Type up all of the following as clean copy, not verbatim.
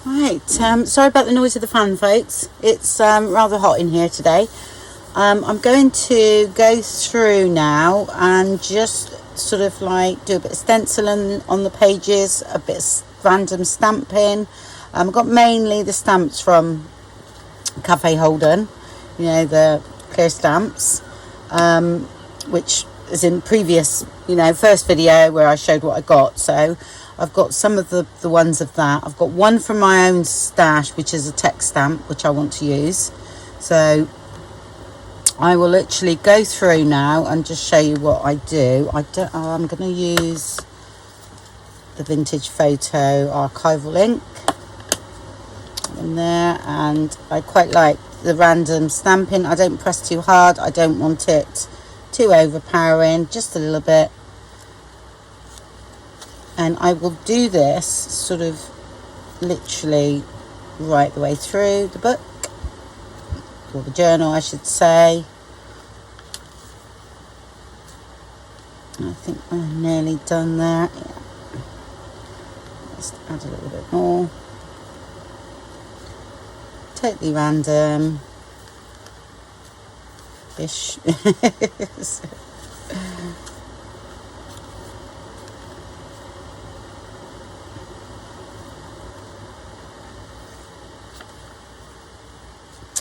Right, sorry about the noise of the fan, folks. It's rather hot in here today. I'm going to go through now and just sort of like do a bit of stenciling on the pages, a bit of random stamping. I've got mainly the stamps from Cathe Holden, you know, the clear stamps, which is in previous, first video where I showed what I got. So I've got some of the ones of that. I've got one from my own stash, which is a text stamp, which I want to use. So I will literally go through now and just show you what I do. I'm going to use the vintage photo archival ink in there, and I quite like the random stamping. I don't press too hard. I don't want it too overpowering, just a little bit. And I will do this sort of literally right the way through the book, or the journal I should say. I think I'm nearly done there. Yeah. Just add a little bit more. Totally random ish.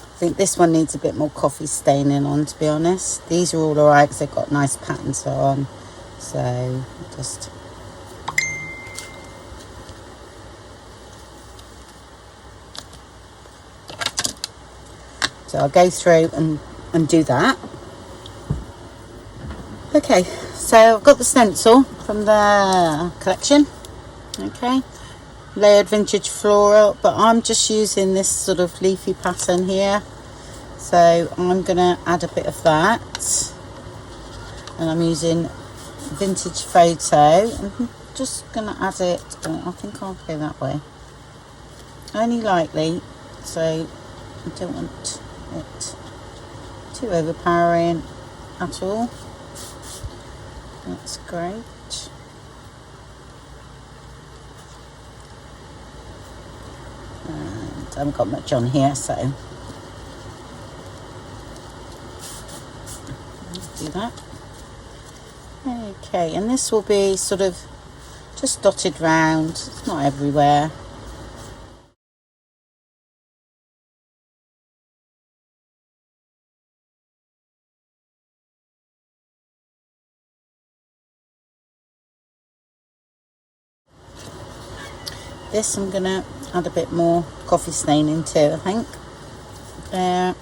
I think this one needs a bit more coffee staining on, to be honest. These are all alright because they've got nice patterns on. So just I'll go through and do that. Okay, so I've got the stencil from the collection. Okay, layered vintage floral, but I'm just using this sort of leafy pattern here. So I'm going to add a bit of that. And I'm using vintage photo. I'm just going to add it. I think I'll go that way. Only lightly, so I don't want it too overpowering at all. That's great. And I haven't got much on here, so do that. Okay, and this will be sort of just dotted round. It's not everywhere. This I'm going to add a bit more coffee staining to, I think. There.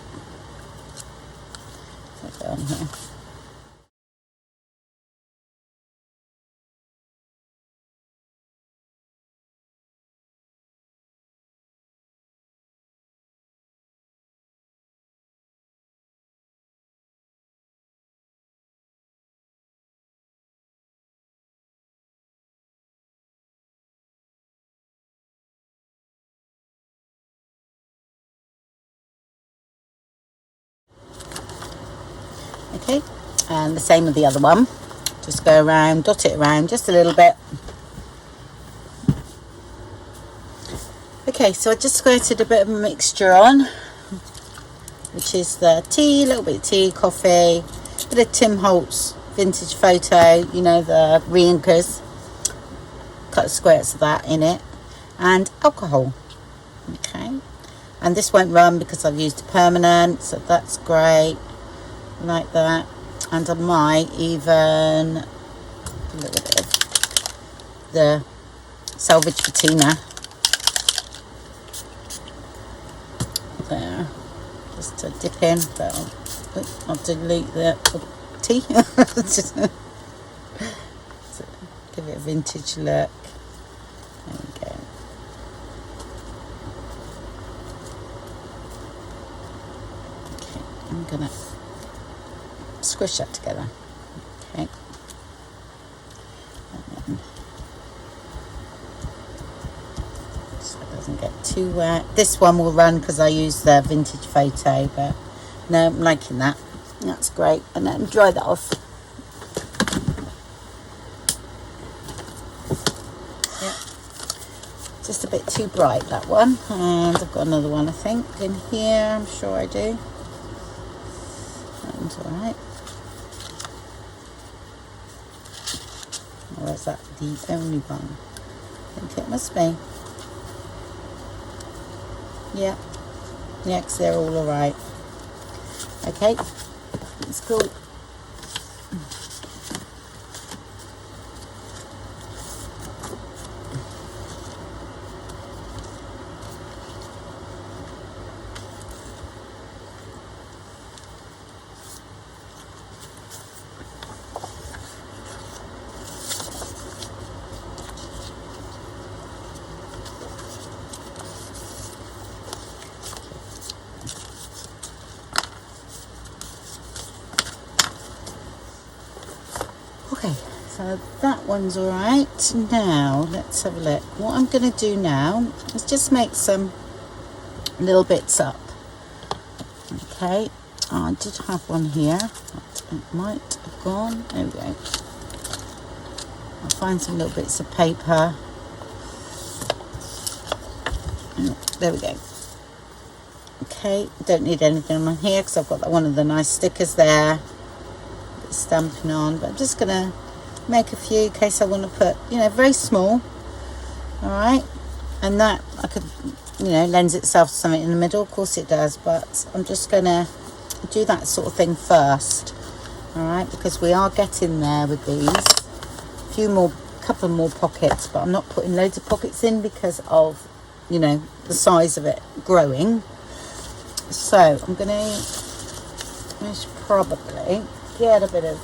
Put it on here. Okay, and the same with the other one. Just go around, dot it around just a little bit. Okay, so I just squirted a bit of a mixture on, which is the tea, a little bit of tea, coffee, a bit of Tim Holtz vintage photo, the re-inkers. Cut squirts of that in it, and alcohol. Okay, and this won't run because I've used a permanent, so that's great. Like that. And I might even a little bit of the salvage patina there, just to dip in, but I'll dilute the tea. Just give it a vintage look. There we go. Okay, I'm gonna squish that together. Okay. So it doesn't get too wet. This one will run because I use the vintage photo, but no, I'm liking that. That's great. And then dry that off. Yep. Just a bit too bright, that one. And I've got another one, I think, in here. I'm sure I do. That one's all right. Or is that the only one? I think it must be. Yeah. Yeah, because they're all right. Okay. It's cool. Okay, so that one's all right. Now let's have a look. What I'm going to do now is just make some little bits up. Okay, I did have one here. It might have gone. There we go. I'll find some little bits of paper. There we go. Okay, don't need anything on here because I've got one of the nice stickers there. Stamping on, but I'm just gonna make a few in case I want to put, very small. All right, and that I could, lends itself to something in the middle. Of course it does, but I'm just gonna do that sort of thing first. All right, because we are getting there with these. Couple more pockets, but I'm not putting loads of pockets in because of, the size of it growing. So I'm gonna probably get a bit of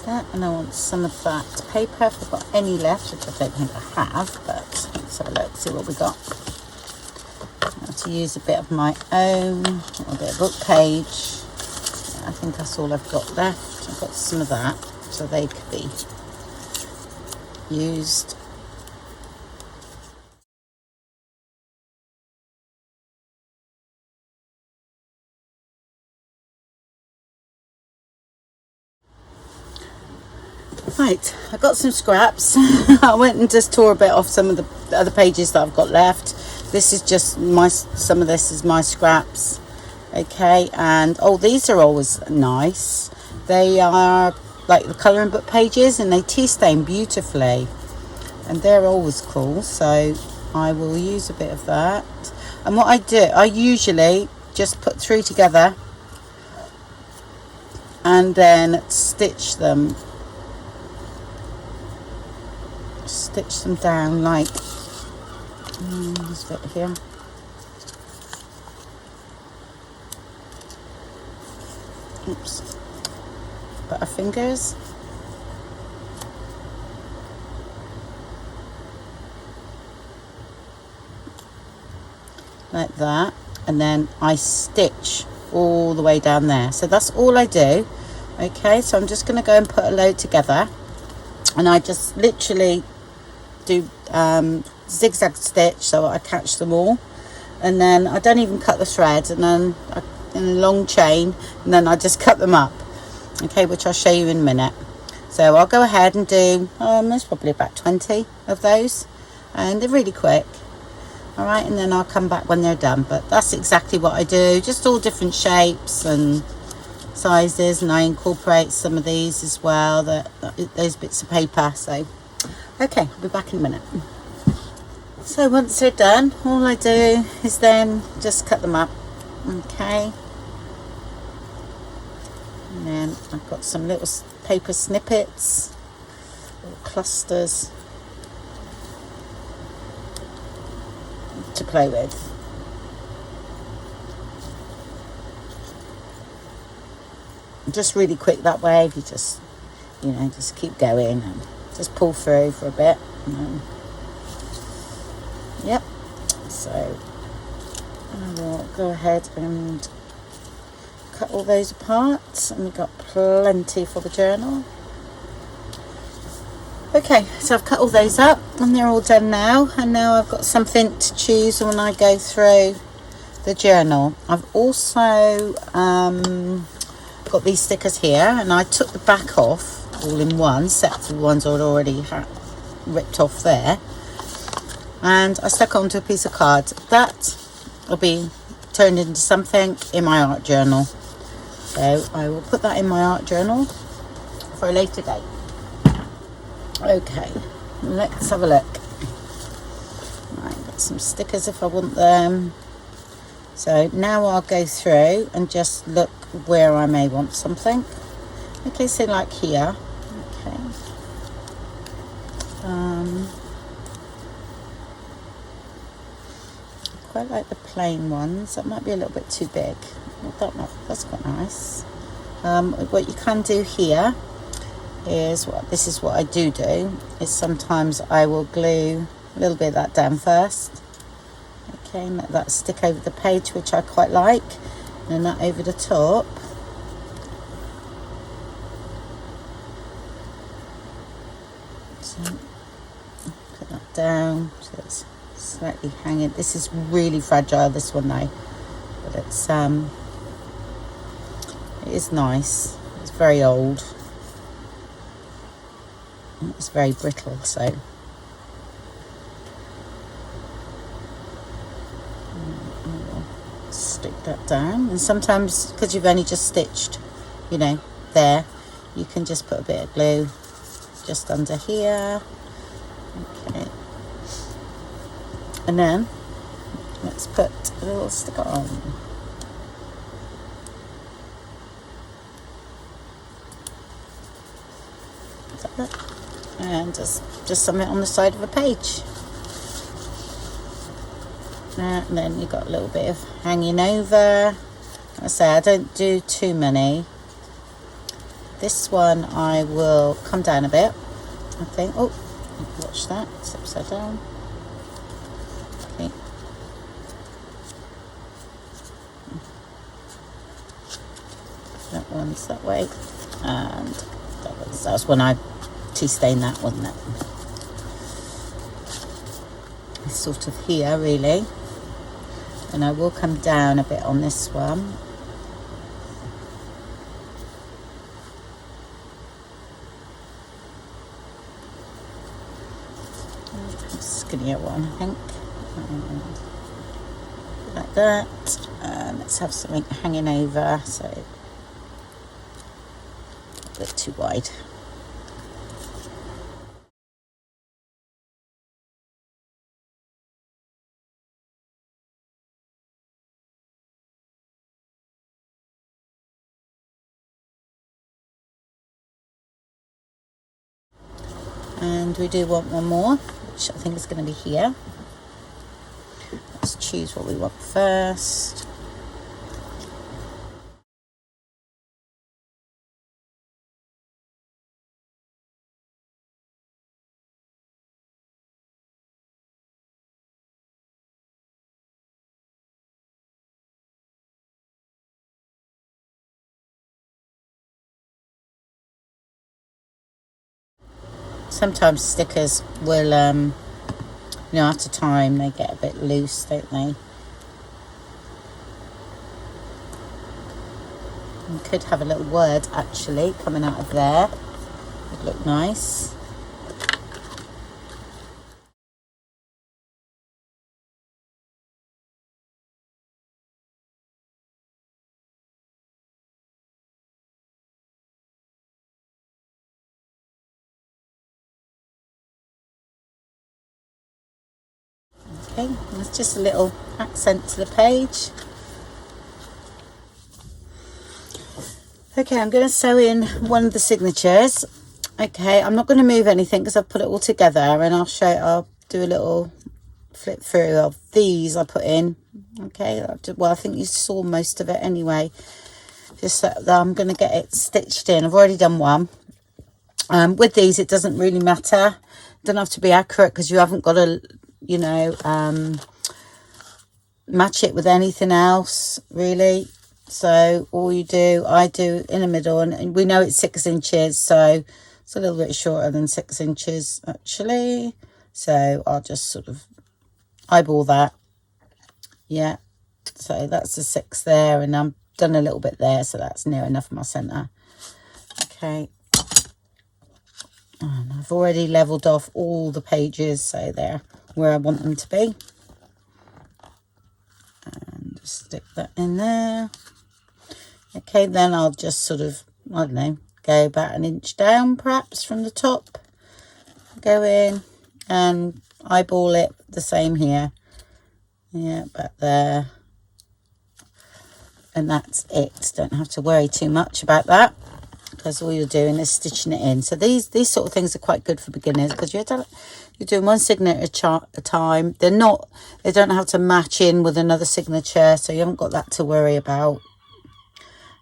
that, and I want some of that paper if I've got any left, which I don't think I have, but let's have a look, see what we got. I have to use a bit of my own, a bit of book page. I think that's all I've got left. I've got some of that, so they could be used. Right, I got some scraps. I went and just tore a bit off some of the other pages that I've got left. This is just some of this is my scraps. Okay, and these are always nice. They are like the colouring book pages, and they tea stain beautifully, and they're always cool. So I will use a bit of that. And what I do, I usually just put 3 together and then stitch them down like this bit here. Oops. Butterfingers. Like that, and then I stitch all the way down there. So that's all I do. Okay, so I'm just going to go and put a load together, and I just literally do zigzag stitch so I catch them all, and then I don't even cut the thread, and then in a long chain, and then I just cut them up. Okay, which I'll show you in a minute. So I'll go ahead and do there's probably about 20 of those, and they're really quick. All right, and then I'll come back when they're done. But that's exactly what I do, just all different shapes and sizes, and I incorporate some of these as well, those bits of paper. So okay, I'll be back in a minute. So once they're done, all I do is then just cut them up. Okay, and then I've got some little paper snippets, little clusters. to play with. Just really quick that way. If you just, you know, just keep going and just pull through for a bit. Yep. So I will go ahead and cut all those apart, and we've got plenty for the journal. Okay, so I've cut all those up and they're all done now, and now I've got something to choose when I go through the journal. I've also got these stickers here, and I took the back off all in one, except for the ones I'd already ripped off there, and I stuck it onto a piece of card. That will be turned into something in my art journal, so I will put that in my art journal for a later date. Okay, let's have a look. Right, got some stickers if I want them. So now I'll go through and just look where I may want something. Okay, so like here. Okay. I quite like the plain ones. That might be a little bit too big. That's quite nice. What you can do here is this is what I do is sometimes I will glue a little bit of that down first. Okay, and let that stick over the page, which I quite like, and then that over the top. So put that down so it's slightly hanging. This is really fragile, this one though, but it is nice. It's very old. It's very brittle, so stick that down. And sometimes, because you've only just stitched, you know, there, you can just put a bit of glue just under here. Okay, and then let's put a little sticker on. And just something on the side of a page. And then you've got a little bit of hanging over. Like I say, I don't do too many. This one I will come down a bit, I think. Oh, watch that, it's upside down. Okay. That one's that way, and that was when I tea stain that, wasn't it? It's sort of here really, and I will come down a bit on this one. Skinnier one, I think. Like that. And let's have something hanging over, so a bit too wide. And we do want one more, which I think is going to be here. Let's choose what we want first. Sometimes stickers will, you know, after time they get a bit loose, don't they? You could have a little word actually coming out of there. Would look nice. Okay, it's just a little accent to the page. Okay, I'm going to sew in one of the signatures. Okay, I'm not going to move anything because I've put it all together, and I'll do a little flip through of these I put in. Okay, well, I think you saw most of it anyway. Just that I'm going to get it stitched in. I've already done one. With these, it doesn't really matter. Don't have to be accurate because you haven't got to, you know, match it with anything else, really. So all you do, I do in the middle, and we know it's 6 inches, so it's a little bit shorter than 6 inches, actually. So I'll just sort of eyeball that. Yeah, so that's the 6 there, and I'm done a little bit there, so that's near enough of my centre. Okay. And I've already leveled off all the pages, so they're where I want them to be. And just stick that in there. Okay, then I'll just sort of, I don't know, go about 1 inch down perhaps from the top. Go in and eyeball it the same here. Yeah, back there. And that's it. Don't have to worry too much about that, because all you're doing is stitching it in. So these sort of things are quite good for beginners, because you're doing one signature at a time. They don't have to match in with another signature, so you haven't got that to worry about.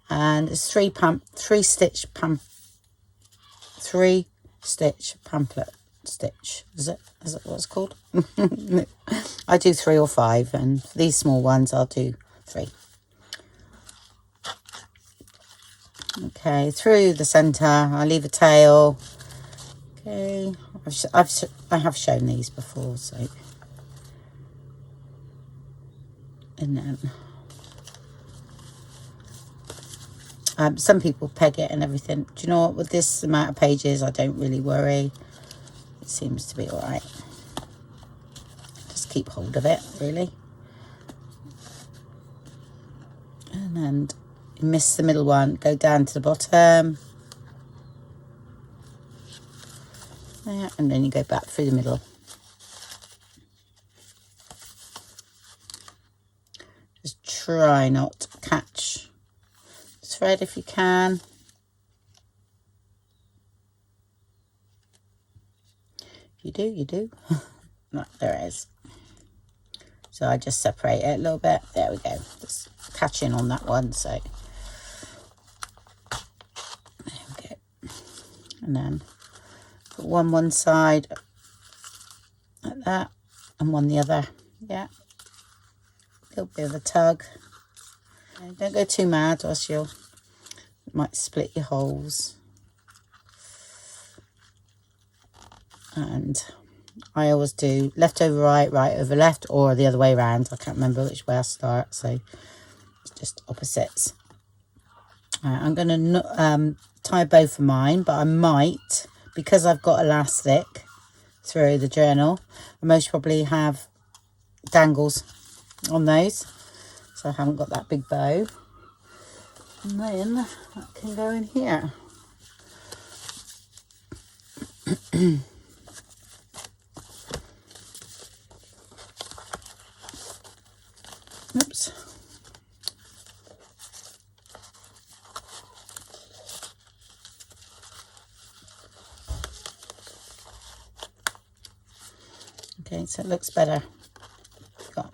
And it's 3 stitch pamphlet stitch. Is it what it's called? I do 3 or 5, and for these small ones I'll do 3. Okay, through the centre, I leave a tail. Okay, I have shown these before, so. And then some people peg it and everything. Do you know what? With this amount of pages, I don't really worry. It seems to be all right. Just keep hold of it, really. And then you miss the middle one, go down to the bottom. There, and then you go back through the middle. Just try not to catch the thread if you can. If you do, you do. No, there it is. So I just separate it a little bit. There we go. Just catching on that one. So there we go. And then put one side like that, and one the other. Yeah. A little bit of a tug. Okay, don't go too mad, or else you might split your holes. And I always do left over right, right over left, or the other way around. I can't remember which way I start, so it's just opposites. I'm going to tie both of mine, but I might, because I've got elastic through the journal, I most probably have dangles on those, so I haven't got that big bow. And then that can go in here. Oops. Okay, so it looks better. Got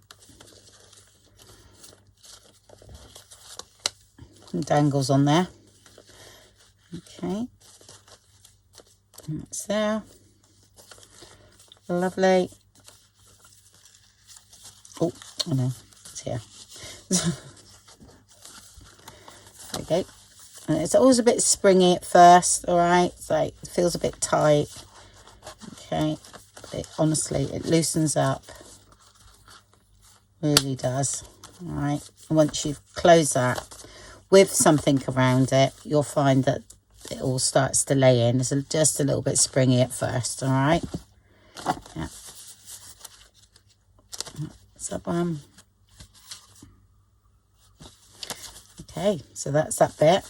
some dangles on there. Okay, and that's there. Lovely. Oh, I know. Here. There we go. And it's always a bit springy at first, all right? It's like, it feels a bit tight. Okay, but honestly, it loosens up. Really does. All right. And once you've closed that with something around it, you'll find that it all starts to lay in. It's just a little bit springy at first, all right? Yeah. So, okay, so that's that bit.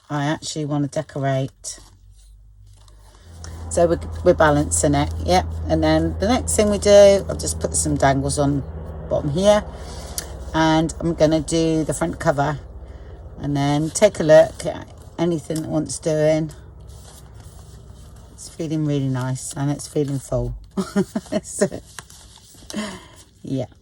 I actually want to decorate. So we're balancing it, yep. And then the next thing we do, I'll just put some dangles on the bottom here. And I'm going to do the front cover. And then take a look at anything that wants doing. It's feeling really nice and it's feeling full. So, Yeah.